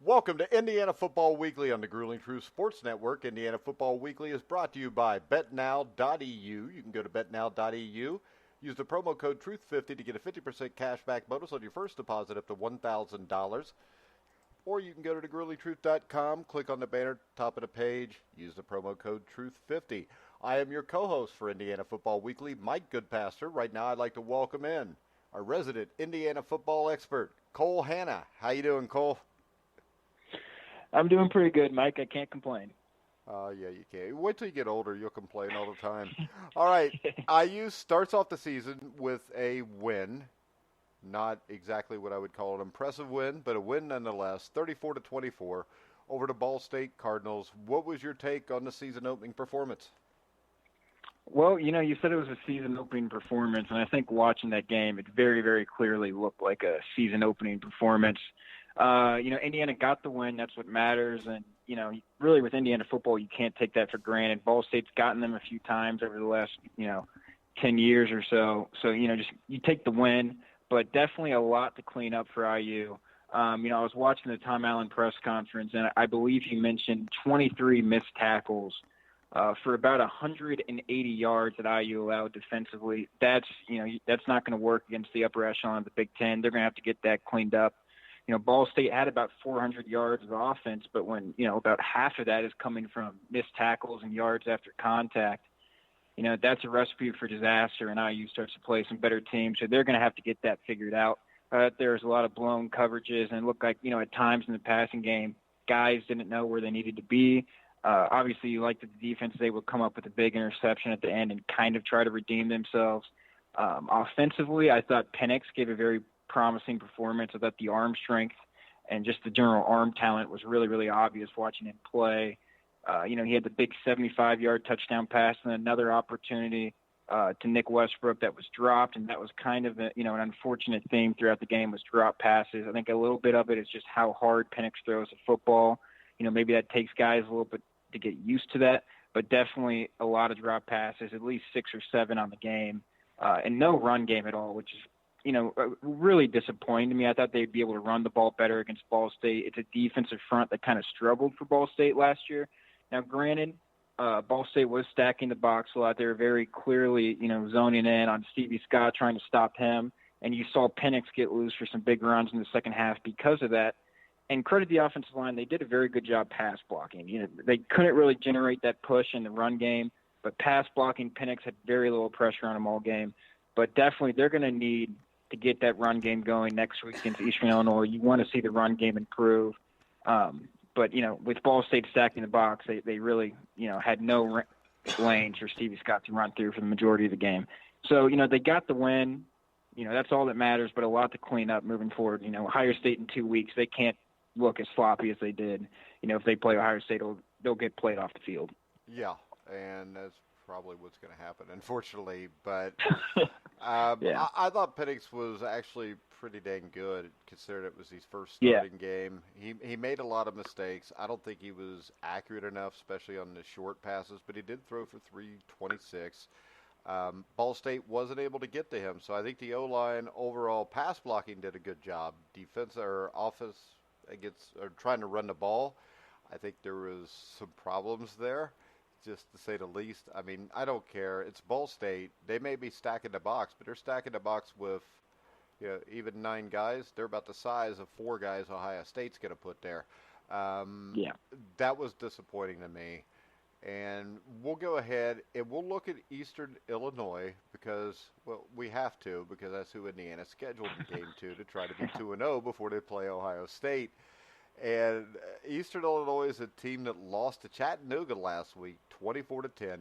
Welcome to Indiana Football Weekly on the Grueling Truth Sports Network. Indiana Football Weekly is brought to you by BetNow.eu. You can go to BetNow.eu, use the promo code Truth50 to get a 50% cashback bonus on your first deposit up to $1,000. Or you can go to thegruelingtruth.com, click on the banner, top of the page, use the promo code Truth50. I am your co-host for Indiana Football Weekly, Mike Goodpaster. Right now I'd like to welcome in our resident Indiana football expert, Cole Hanna. How you doing, Cole? I'm doing pretty good, Mike. I can't complain. Yeah, you can. Wait till you get older. You'll complain all the time. All right. IU starts off the season with a win. Not exactly what I would call an impressive win, but a win nonetheless. 34-24 over the Ball State Cardinals. What was your take on the season opening performance? Well, you said it was a season opening performance, and I think watching that game, it very, very clearly looked like a season opening performance. Indiana got the win. That's what matters. And, really with Indiana football, you can't take that for granted. Ball State's gotten them a few times over the last, 10 years or so. So, just you take the win, but definitely a lot to clean up for IU. I was watching the Tom Allen press conference, and I believe he mentioned 23 missed tackles for about 180 yards that IU allowed defensively. That's not going to work against the upper echelon of the Big Ten. They're going to have to get that cleaned up. Ball State had about 400 yards of offense, but when, about half of that is coming from missed tackles and yards after contact, that's a recipe for disaster, and IU starts to play some better teams. So they're going to have to get that figured out. There's a lot of blown coverages, and it looked like, at times in the passing game, guys didn't know where they needed to be. Obviously, you like that the defense is able to come up with a big interception at the end and kind of try to redeem themselves. Offensively, I thought Penix gave a very promising performance. I thought the arm strength and just the general arm talent was really, really obvious watching him play. He had the big 75-yard touchdown pass and another opportunity to Nick Westbrook that was dropped, and that was kind of an unfortunate theme throughout the game was drop passes. I think a little bit of it is just how hard Penix throws the football. Maybe that takes guys a little bit to get used to that, but definitely a lot of drop passes, at least 6 or 7 on the game, and no run game at all, which is really disappointing to me. I thought they'd be able to run the ball better against Ball State. It's a defensive front that kind of struggled for Ball State last year. Now, granted, Ball State was stacking the box a lot. They were very clearly, zoning in on Stevie Scott, trying to stop him. And you saw Penix get loose for some big runs in the second half because of that. And credit the offensive line. They did a very good job pass blocking. They couldn't really generate that push in the run game, but pass blocking, Penix had very little pressure on him all game. But definitely they're going to need to get that run game going next week against Eastern Illinois. You want to see the run game improve. But, with Ball State stacking the box, they really, had no lanes for Stevie Scott to run through for the majority of the game. So, they got the win. That's all that matters, but a lot to clean up moving forward. Ohio State in 2 weeks, they can't look as sloppy as they did. If they play Ohio State, they'll get played off the field. Yeah, and that's probably what's going to happen, unfortunately. But Yeah. I thought Penix was actually pretty dang good, considering it was his first starting game. He made a lot of mistakes. I don't think he was accurate enough, especially on the short passes, but he did throw for 326. Ball State wasn't able to get to him, so I think the O-line overall pass blocking did a good job. Defense or offense trying to run the ball, I think there was some problems there, just to say the least. I mean, I don't care. It's Ball State. They may be stacking the box, but they're stacking the box with even 9 guys. They're about the size of 4 guys Ohio State's going to put there. That was disappointing to me. And we'll go ahead and we'll look at Eastern Illinois because, we have to, because that's who Indiana scheduled in Game 2 to try to be 2-0 before they play Ohio State. And Eastern Illinois is a team that lost to Chattanooga last week, 24-10.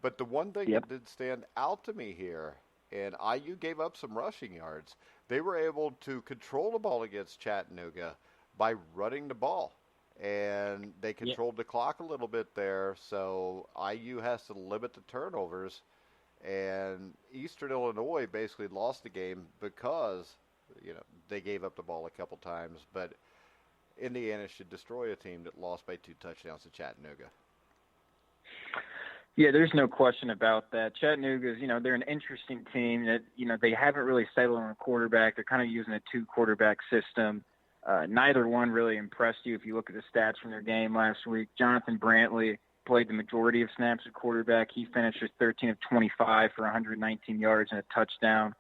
But the one thing that did stand out to me here, and IU gave up some rushing yards, they were able to control the ball against Chattanooga by running the ball. And they controlled the clock a little bit there, so IU has to limit the turnovers. And Eastern Illinois basically lost the game because, they gave up the ball a couple times. But Indiana should destroy a team that lost by 2 touchdowns to Chattanooga. Yeah, there's no question about that. Chattanooga's, they're an interesting team that, they haven't really settled on a quarterback. They're kind of using a 2-quarterback system. Neither one really impressed you if you look at the stats from their game last week. Jonathan Brantley played the majority of snaps at quarterback. He finished with 13 of 25 for 119 yards and a touchdown.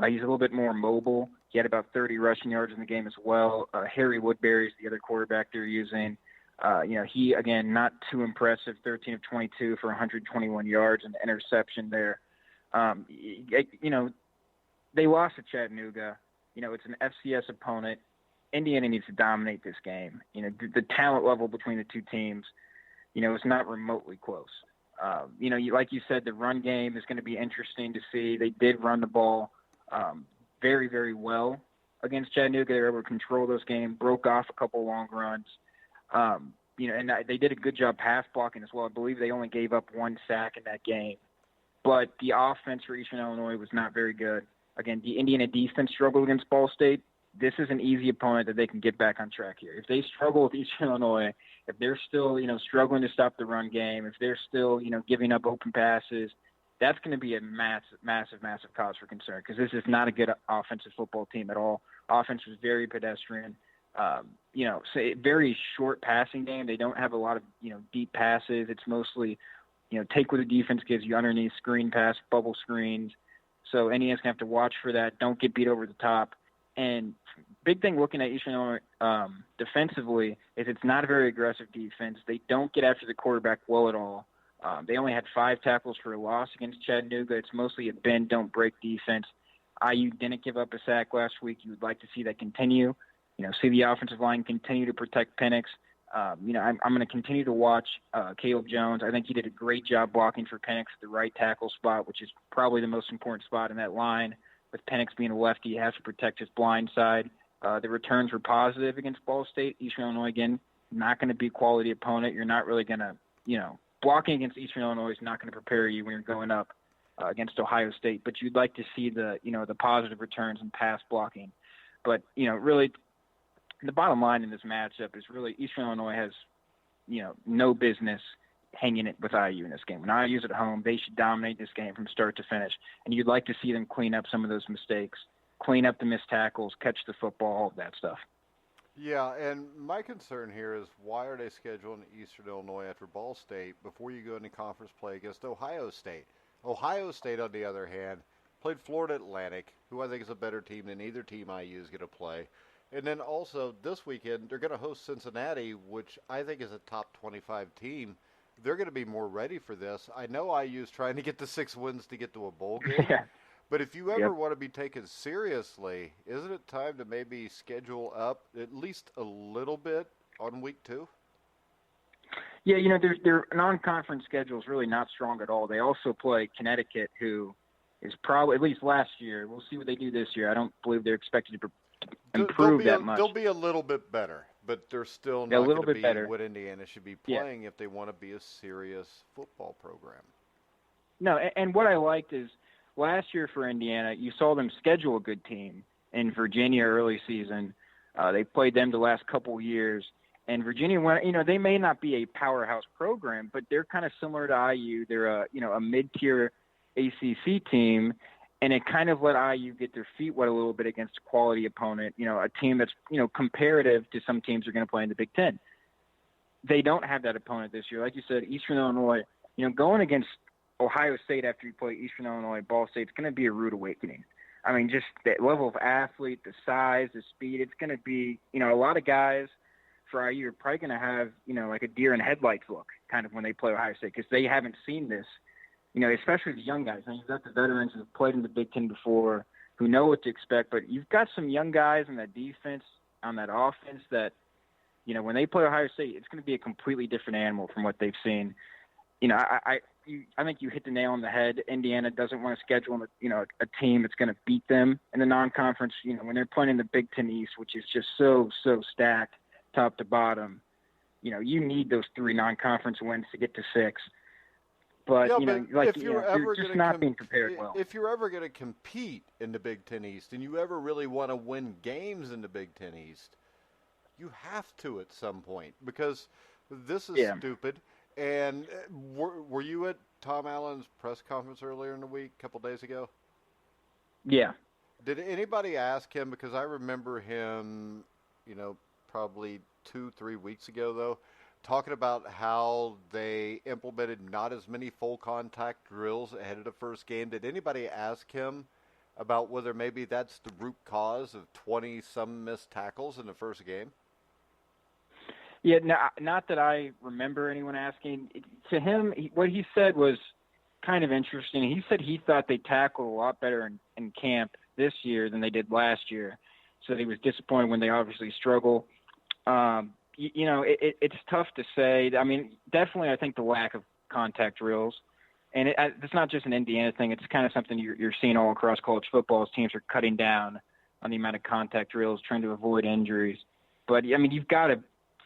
He's a little bit more mobile. He had about 30 rushing yards in the game as well. Harry Woodbury is the other quarterback they're using. He, again, not too impressive, 13 of 22 for 121 yards and an interception there. They lost to Chattanooga. It's an FCS opponent. Indiana needs to dominate this game. The talent level between the two teams, it's not remotely close. Like you said, the run game is going to be interesting to see. They did run the ball very, very well against Chattanooga. They were able to control those games, broke off a couple long runs. And they did a good job pass blocking as well. I believe they only gave up 1 sack in that game. But the offense for Eastern Illinois was not very good. Again, the Indiana defense struggled against Ball State. This is an easy opponent that they can get back on track here. If they struggle with Eastern Illinois, if they're still, struggling to stop the run game, if they're still, giving up open passes, that's going to be a massive, massive, massive cause for concern because this is not a good offensive football team at all. Offense was very pedestrian. So very short passing game. They don't have a lot of, deep passes. It's mostly, take what the defense gives you underneath, screen pass, bubble screens. So Indiana's going to have to watch for that. Don't get beat over the top. And big thing looking at Eastern Illinois defensively is it's not a very aggressive defense. They don't get after the quarterback well at all. They only had 5 tackles for a loss against Chattanooga. It's mostly a bend, don't break defense. IU didn't give up a sack last week. You would like to see that continue. See the offensive line continue to protect Penix. I'm going to continue to watch Caleb Jones. I think he did a great job blocking for Penix at the right tackle spot, which is probably the most important spot in that line. With Penix being a lefty, he has to protect his blind side. The returns were positive against Ball State. Eastern Illinois, again, not going to be a quality opponent. You're not really going to, blocking against Eastern Illinois is not going to prepare you when you're going up against Ohio State. But you'd like to see the positive returns and pass blocking. But, really, the bottom line in this matchup is really Eastern Illinois has, no business hanging it with IU in this game. When IU's at home, they should dominate this game from start to finish. And you'd like to see them clean up some of those mistakes, clean up the missed tackles, catch the football, all of that stuff. Yeah, and my concern here is why are they scheduling Eastern Illinois after Ball State before you go into conference play against Ohio State? Ohio State, on the other hand, played Florida Atlantic, who I think is a better team than either team IU is going to play. And then also this weekend, they're going to host Cincinnati, which I think is a top 25 team. They're going to be more ready for this. I know IU's trying to get to 6 wins to get to a bowl game. Yeah. But if you ever want to be taken seriously, isn't it time to maybe schedule up at least a little bit on week 2? Yeah, their non-conference schedule is really not strong at all. They also play Connecticut, who is probably, at least last year, we'll see what they do this year. I don't believe they're expected to improve that much. They'll be a little bit better, but they're still not going to be what Indiana should be playing if they want to be a serious football program. No, and what I liked is last year for Indiana, you saw them schedule a good team in Virginia early season. They played them the last couple of years. And Virginia, they may not be a powerhouse program, but they're kind of similar to IU. They're a mid-tier ACC team, and it kind of let IU get their feet wet a little bit against a quality opponent, a team that's, comparative to some teams are going to play in the Big Ten. They don't have that opponent this year. Like you said, Eastern Illinois, going against Ohio State after you play Eastern Illinois, Ball State, it's going to be a rude awakening. I mean, just the level of athlete, the size, the speed, it's going to be, a lot of guys for IU are probably going to have, like a deer in headlights look kind of when they play Ohio State because they haven't seen this, especially the young guys. I mean, you've got the veterans who have played in the Big Ten before who know what to expect, but you've got some young guys in that defense, on that offense that, when they play Ohio State, it's going to be a completely different animal from what they've seen. I think you hit the nail on the head. Indiana doesn't want to schedule, a team that's going to beat them in the non-conference. When they're playing in the Big Ten East, which is just so stacked, top to bottom. You need those 3 non-conference wins to get to 6. But you're just not being prepared well. If you're ever going to compete in the Big Ten East, and you ever really want to win games in the Big Ten East, you have to at some point because this is stupid. And were you at Tom Allen's press conference earlier in the week, a couple days ago? Yeah. Did anybody ask him? Because I remember him, probably 2-3 weeks ago, though, talking about how they implemented not as many full contact drills ahead of the first game. Did anybody ask him about whether maybe that's the root cause of 20-some missed tackles in the first game? Yeah, not that I remember anyone asking. To him, what he said was kind of interesting. He said he thought they tackled a lot better in camp this year than they did last year. So he was disappointed when they obviously struggle. It's tough to say. I mean, definitely I think the lack of contact drills. And it's not just an Indiana thing. It's kind of something you're seeing all across college football as teams are cutting down on the amount of contact drills, trying to avoid injuries. But, I mean, you've got to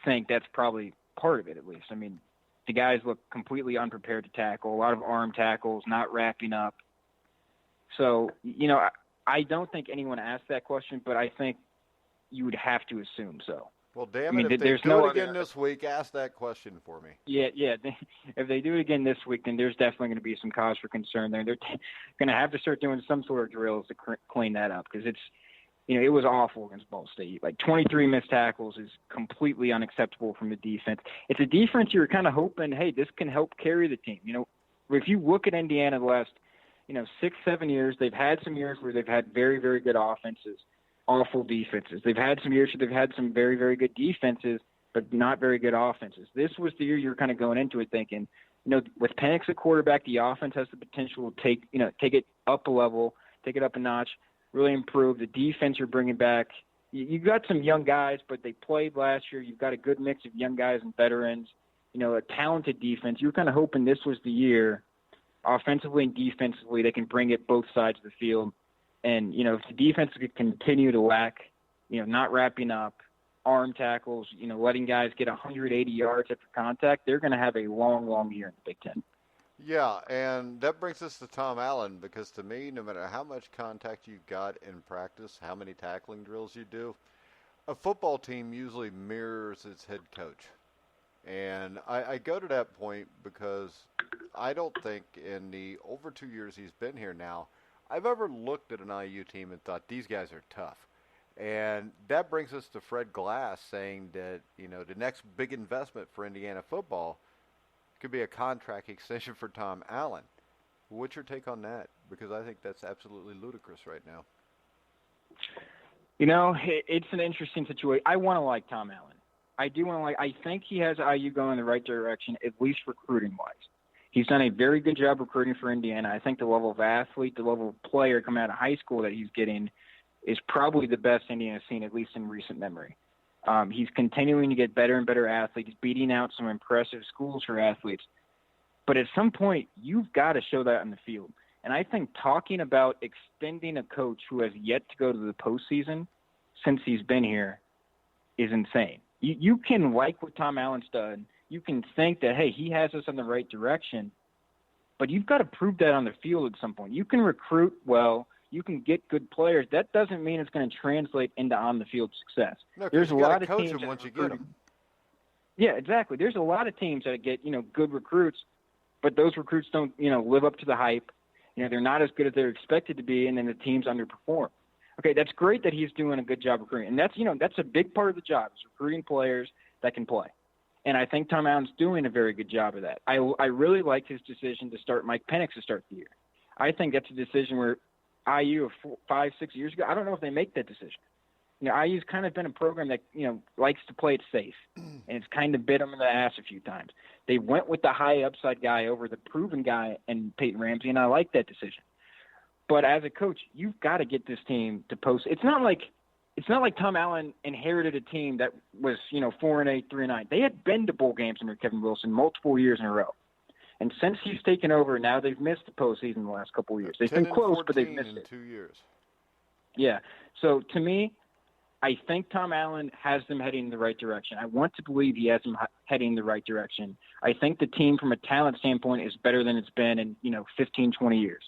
think that's probably part of it at least. I mean, the guys look completely unprepared to tackle, a lot of arm tackles, not wrapping up. So, I don't think anyone asked that question, but I think you would have to assume so. Well, damn it, if they do it again this week, ask that question for me. Yeah. If they do it again this week, then there's definitely going to be some cause for concern there. They're going to have to start doing some sort of drills to clean that up because it was awful against Ball State. Like 23 missed tackles is completely unacceptable from the defense. It's a defense you're kind of hoping, hey, this can help carry the team. If you look at Indiana the last, 6-7 years, they've had some years where they've had very, very good offenses, awful defenses. They've had some years where they've had some very, very good defenses, but not very good offenses. This was the year you're kind of going into it thinking, with Penix at quarterback, the offense has the potential to take it up a level, take it up a notch, really improve. The defense you're bringing back, you've got some young guys, but they played last year. You've got a good mix of young guys and veterans, a talented defense. You're kind of hoping this was the year, offensively and defensively, they can bring it both sides of the field. And, if the defense could continue to lack, not wrapping up, arm tackles, letting guys get 180 yards after contact, they're going to have a long, long year in the Big Ten. Yeah, and that brings us to Tom Allen, because to me, no matter how much contact you got in practice, how many tackling drills you do, a football team usually mirrors its head coach. And I go to that point because I don't think in the over 2 years he's been here now, I've ever looked at an IU team and thought, these guys are tough. And that brings us to Fred Glass saying that, the next big investment for Indiana football could be a contract extension for Tom Allen. What's your take on that? Because I think that's absolutely ludicrous right now. It's an interesting situation. I want to like Tom Allen. I do want to like – I think he has IU going in the right direction, at least recruiting-wise. He's done a very good job recruiting for Indiana. I think the level of athlete, the level of player coming out of high school that he's getting is probably the best Indiana's seen, at least in recent memory. He's continuing to get better and better athletes, beating out some impressive schools for athletes. But at some point, you've got to show that on the field. And I think talking about extending a coach who has yet to go to the postseason since he's been here is insane. You can like what Tom Allen's done. You can think that, hey, he has us in the right direction. But you've got to prove that on the field at some point. You can recruit well. You can get good players. That doesn't mean it's going to translate into on-the-field success. No, there's a lot of teams that once you get them. Yeah, exactly. There's a lot of teams that get, good recruits, but those recruits don't, live up to the hype. They're not as good as they're expected to be, and then the teams underperform. Okay, that's great that he's doing a good job recruiting. And that's a big part of the job, is recruiting players that can play. And I think Tom Allen's doing a very good job of that. I really liked his decision to start Mike Penix to start the year. I think that's a decision where IU 5-6 years ago, I don't know if they make that decision. IU's kind of been a program that, likes to play it safe, and it's kind of bit them in the ass a few times. They went with the high upside guy over the proven guy and Peyton Ramsey, and I like that decision. But as a coach, you've got to get this team to post. It's not like Tom Allen inherited a team that was, 4-8, 3-9. They had been to bowl games under Kevin Wilson multiple years in a row. And since he's taken over, now they've missed the postseason the last couple of years. They've been close, but they've missed it. 2 years. Yeah. So to me, I think Tom Allen has them heading in the right direction. I want to believe he has them heading in the right direction. I think the team from a talent standpoint is better than it's been in, 15, 20 years.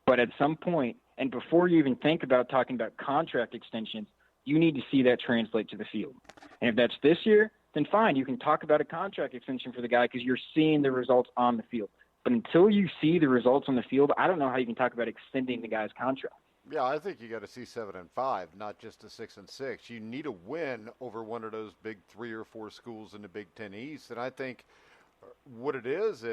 But at some point, and before you even think about talking about contract extensions, you need to see that translate to the field. And if that's this year, then fine, you can talk about a contract extension for the guy because you're seeing the results on the field. But until you see the results on the field, I don't know how you can talk about extending the guy's contract. Yeah, I think you got to see 7-5, not just a 6-6. You need a win over one of those big 3 or 4 schools in the Big Ten East, and I think what it is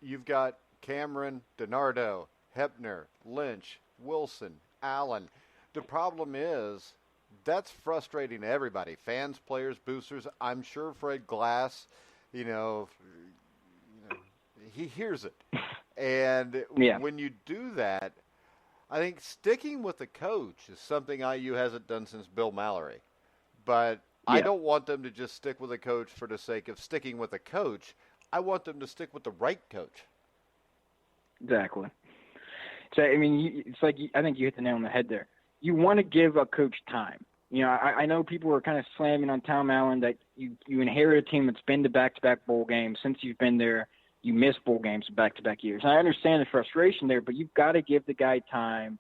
you've got Cameron, DiNardo, Hepner, Lynch, Wilson, Allen. The problem is that's frustrating to everybody, fans, players, boosters. I'm sure Fred Glass, you know, he hears it. And Yeah. when you do that, I think sticking with the coach is something IU hasn't done since Bill Mallory. But I don't want them to just stick with a coach for the sake of sticking with a coach. I want them to stick with the right coach. Exactly. So, I mean, it's like I think you hit the nail on the head there. You want to give a coach time. You know, I know people were kind of slamming on Tom Allen that you inherit a team that's been to back-to-back bowl games. Since you've been there, you miss bowl games back-to-back years. And I understand the frustration there, but you've got to give the guy time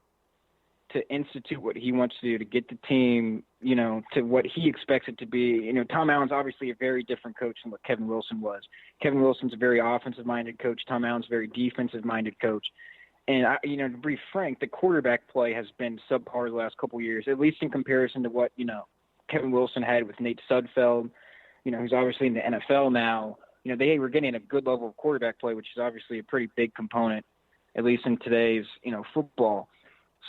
to institute what he wants to do, to get the team, you know, to what he expects it to be. You know, Tom Allen's obviously a very different coach than what Kevin Wilson was. Kevin Wilson's a very offensive-minded coach. Tom Allen's a very defensive-minded coach. And, you know, to be frank, the quarterback play has been subpar the last couple of years, at least in comparison to what, you know, Kevin Wilson had with Nate Sudfeld, you know, who's obviously in the NFL now. You know, they were getting a good level of quarterback play, which is obviously a pretty big component, at least in today's, you know, football.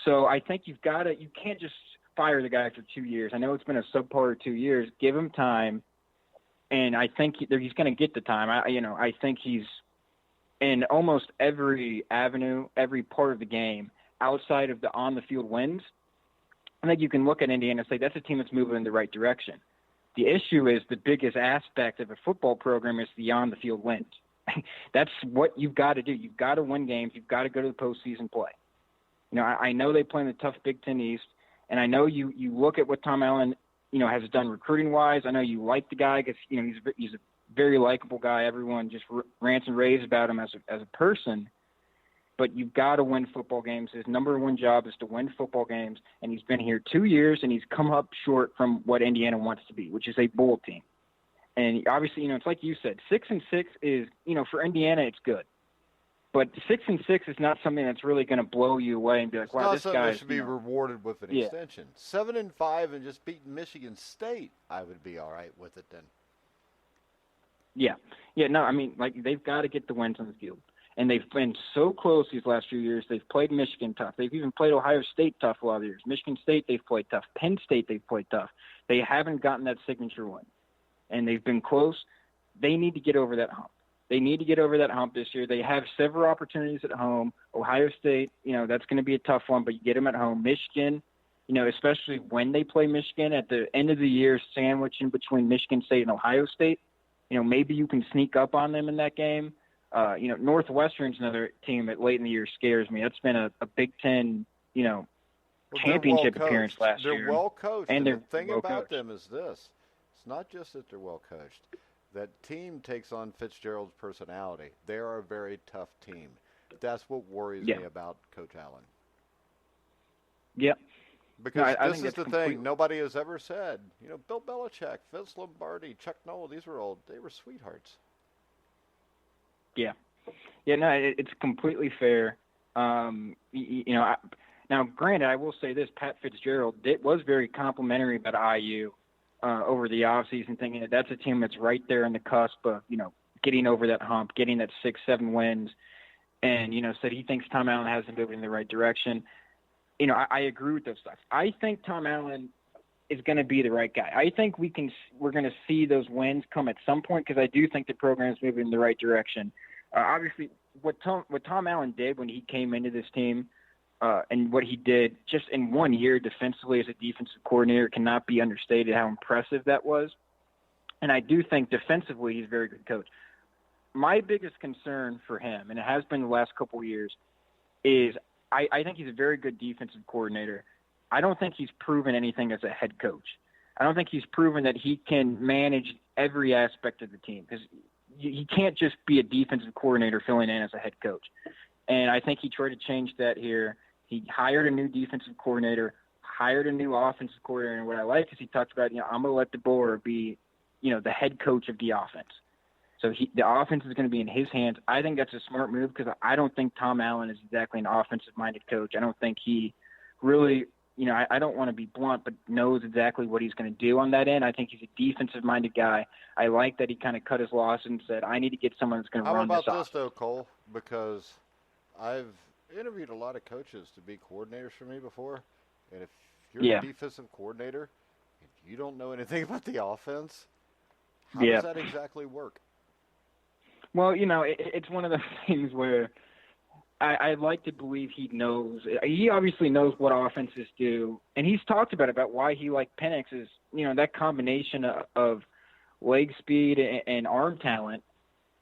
So I think you can't just fire the guy after 2 years. I know it's been a subpar 2 years. Give him time, and I think he's going to get the time. I think he's in almost every avenue, every part of the game outside of the on-the-field wins. I think you can look at Indiana and say that's a team that's moving in the right direction. The issue is the biggest aspect of a football program is the on-the-field wins. That's what you've got to do. You've got to win games. You've got to go to the postseason play. You know, I know they play in the tough Big Ten East, and I know you look at what Tom Allen, you know, has done recruiting-wise. I know you like the guy because, you know, he's a very likable guy. Everyone just rants and raves about him as a person. But you've got to win football games. His number one job is to win football games, and he's been here 2 years, and he's come up short from what Indiana wants to be, which is a bowl team. And obviously, you know, it's like you said, 6-6 is, you know, for Indiana, it's good. But 6-6 is not something that's really going to blow you away and be like, wow, this guy should be rewarded with an extension. 7-5 and just beating Michigan State, I would be all right with it then. Yeah. No, I mean, like, they've got to get the wins on the field. And they've been so close these last few years. They've played Michigan tough. They've even played Ohio State tough a lot of years. Michigan State, they've played tough. Penn State, they've played tough. They haven't gotten that signature win. And they've been close. They need to get over that hump. They need to get over that hump this year. They have several opportunities at home. Ohio State, you know, that's going to be a tough one, but you get them at home. Michigan, you know, especially when they play Michigan at the end of the year, sandwiching between Michigan State and Ohio State, you know, maybe you can sneak up on them in that game. You know, Northwestern's another team that late in the year scares me. That's been a Big Ten, you know, championship appearance last year. They're well coached. And the thing about them is this. It's not just that they're well coached. That team takes on Fitzgerald's personality. They are a very tough team. That's what worries me about Coach Allen. Yep. Because this is the thing. Nobody has ever said, you know, Bill Belichick, Vince Lombardi, Chuck Noll, they were sweethearts. Yeah. Yeah, no, it's completely fair. You know, now, granted, I will say this, Pat Fitzgerald was very complimentary about IU over the offseason, thinking that that's a team that's right there in the cusp of, you know, getting over that hump, getting that 6-7 wins, and, you know, said he thinks Tom Allen has them moving in the right direction. You know, I agree with those thoughts. I think Tom Allen is going to be the right guy. I think we're going to see those wins come at some point because I do think the program is moving in the right direction. Obviously, what Tom Allen did when he came into this team and what he did just in 1 year defensively as a defensive coordinator cannot be understated how impressive that was. And I do think defensively he's a very good coach. My biggest concern for him, and it has been the last couple of years, is I think he's a very good defensive coordinator. I don't think he's proven anything as a head coach. I don't think he's proven that he can manage every aspect of the team because he can't just be a defensive coordinator filling in as a head coach. And I think he tried to change that here. He hired a new defensive coordinator, hired a new offensive coordinator. And what I like is he talked about, you know, I'm going to let DeBoer be, you know, the head coach of the offense. So the offense is going to be in his hands. I think that's a smart move because I don't think Tom Allen is exactly an offensive-minded coach. I don't think he really, I don't want to be blunt, but knows exactly what he's going to do on that end. I think he's a defensive-minded guy. I like that he kind of cut his losses and said, I need to get someone that's going to run this offense. How about this, though, Cole? Because I've interviewed a lot of coaches to be coordinators for me before, and if you're a defensive coordinator and you don't know anything about the offense, how does that exactly work? Well, it's one of those things where I'd like to believe he knows. He obviously knows what offenses do, and he's talked about why he liked Penix is, that combination of leg speed and arm talent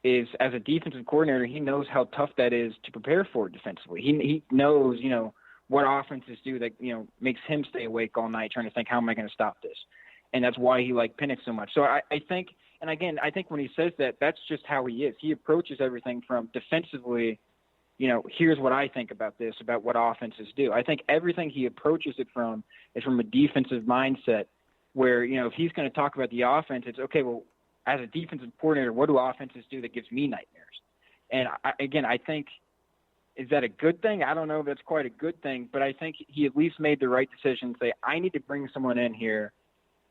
is, as a defensive coordinator, he knows how tough that is to prepare for defensively. He knows, what offenses do that, makes him stay awake all night trying to think, how am I going to stop this? And that's why he liked Penix so much. So I think, and again, I think when he says that, that's just how he is. He approaches everything from defensively, here's what I think about this, about what offenses do. I think everything he approaches it from is from a defensive mindset where, if he's going to talk about the offense, it's okay, well, as a defensive coordinator, what do offenses do that gives me nightmares? And I think, is that a good thing? I don't know if that's quite a good thing, but I think he at least made the right decision to say, I need to bring someone in here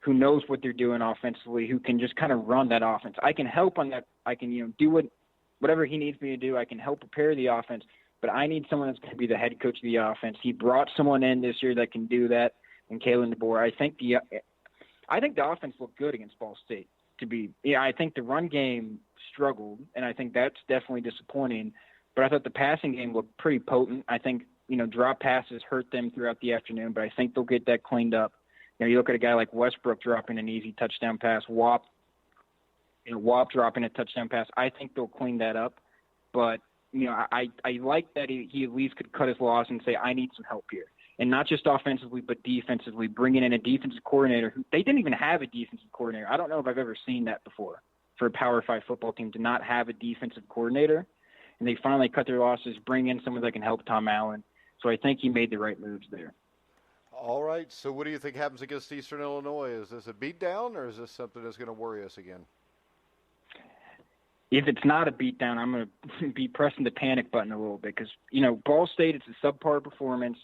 who knows what they're doing offensively, who can just kind of run that offense. I can help on that. I can, do whatever he needs me to do. I can help prepare the offense, but I need someone that's going to be the head coach of the offense. He brought someone in this year that can do that, and Kalen DeBoer. I think the offense looked good against Ball State. I think the run game struggled, and I think that's definitely disappointing. But I thought the passing game looked pretty potent. I think, drop passes hurt them throughout the afternoon, but I think they'll get that cleaned up. You look at a guy like Westbrook dropping an easy touchdown pass, Wap dropping a touchdown pass. I think they'll clean that up. But, I like that he at least could cut his loss and say, I need some help here. And not just offensively, but defensively, bringing in a defensive coordinator who they didn't even have a defensive coordinator. I don't know if I've ever seen that before for a Power 5 football team to not have a defensive coordinator. And they finally cut their losses, bring in someone that can help Tom Allen. So I think he made the right moves there. All right. So what do you think happens against Eastern Illinois? Is this a beatdown, or is this something that's going to worry us again? If it's not a beatdown, I'm going to be pressing the panic button a little bit because, Ball State, it's a subpar performance.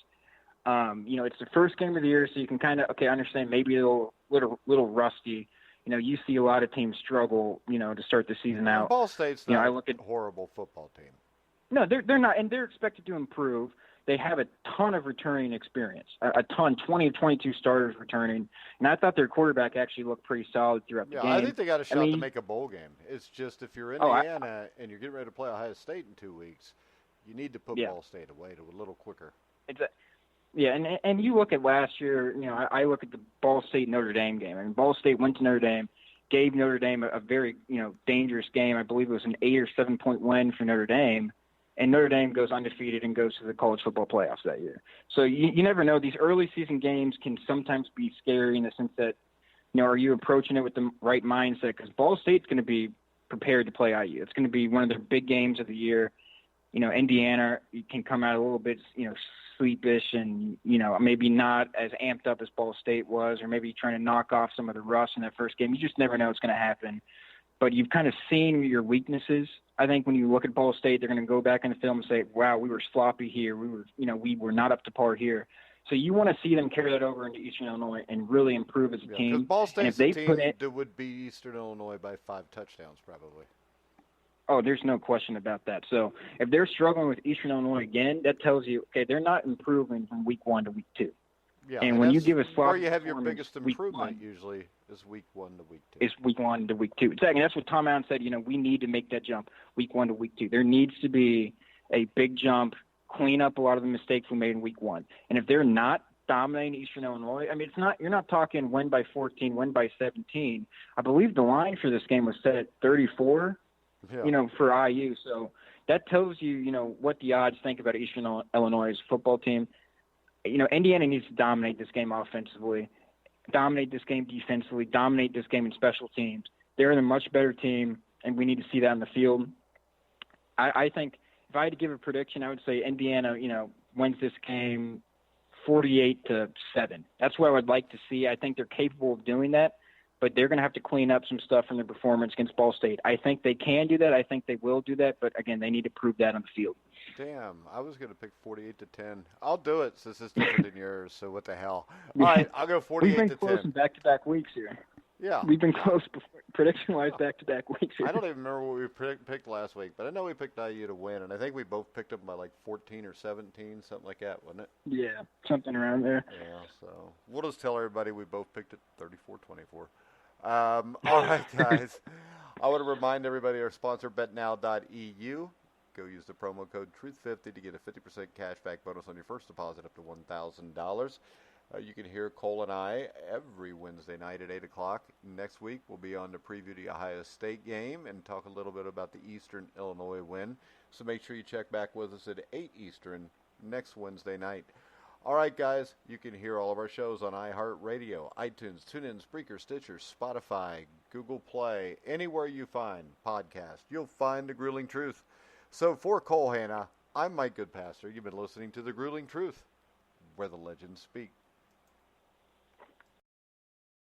It's the first game of the year, so you can kind of, understand maybe a little rusty. You see a lot of teams struggle, to start the season out. Ball State's not a horrible football team. No, they're not, and they're expected to improve. They have a ton of returning experience, a ton, 20 to 22 starters returning. And I thought their quarterback actually looked pretty solid throughout the game. Yeah, I think they got a shot to make a bowl game. It's just if you're Indiana and you're getting ready to play Ohio State in 2 weeks, you need to put Ball State away a little quicker. And you look at last year, I look at the Ball State-Notre Dame game. I mean, Ball State went to Notre Dame, gave Notre Dame a very, dangerous game. I believe it was an 8 or 7 point win for Notre Dame. And Notre Dame goes undefeated and goes to the college football playoffs that year. So you never know. These early season games can sometimes be scary in the sense that, are you approaching it with the right mindset? Because Ball State's going to be prepared to play IU. It's going to be one of their big games of the year. Indiana can come out a little bit, sleepish and, maybe not as amped up as Ball State was, or maybe trying to knock off some of the rust in that first game. You just never know what's going to happen. But you've kind of seen your weaknesses. I think when you look at Ball State, they're going to go back in the film and say, wow, we were sloppy here. We were not up to par here. So you want to see them carry that over into Eastern Illinois and really improve as a team. Ball State's a team that would beat Eastern Illinois by 5 touchdowns probably. Oh, there's no question about that. So if they're struggling with Eastern Illinois again, that tells you, okay, they're not improving from week 1 to week 2. Yeah, and when you give a slot, where you have your biggest improvement usually is week 1 to week 2. It's week 1 to week 2. Exactly. That's what Tom Allen said. We need to make that jump week 1 to week 2. There needs to be a big jump, clean up a lot of the mistakes we made in week 1. And if they're not dominating Eastern Illinois, I mean, you're not talking win by 14, win by 17. I believe the line for this game was set at 34. For IU. So that tells you, what the odds think about Eastern Illinois' football team. Indiana needs to dominate this game offensively, dominate this game defensively, dominate this game in special teams. They're the much better team, and we need to see that on the field. I think if I had to give a prediction, I would say Indiana, wins this game 48-7. That's what I would like to see. I think they're capable of doing that. but they're going to have to clean up some stuff from their performance against Ball State. I think they can do that. I think they will do that, but again, they need to prove that on the field. Damn, I was going to pick 48-10. I'll do it since it's different than yours, so what the hell. All right, I'll go 48-10. We've been close in back-to-back weeks here. Yeah. We've been close prediction-wise back-to-back weeks here. I don't even remember what we picked last week, but I know we picked IU to win, and I think we both picked them by like 14 or 17, something like that, wasn't it? Yeah, something around there. Yeah, so we'll just tell everybody we both picked it 34-24. All right, guys. I want to remind everybody our sponsor, betnow.eu. Go use the promo code TRUTH50 to get a 50% cashback bonus on your first deposit up to $1,000. You can hear Cole and I every Wednesday night at 8 o'clock. Next week, we'll be on to preview the Ohio State game and talk a little bit about the Eastern Illinois win. So make sure you check back with us at 8 Eastern next Wednesday night. All right, guys, you can hear all of our shows on iHeartRadio, iTunes, TuneIn, Spreaker, Stitcher, Spotify, Google Play, anywhere you find podcasts. You'll find The Grueling Truth. So for Cole Hanna, I'm Mike Goodpaster. You've been listening to The Grueling Truth, where the legends speak.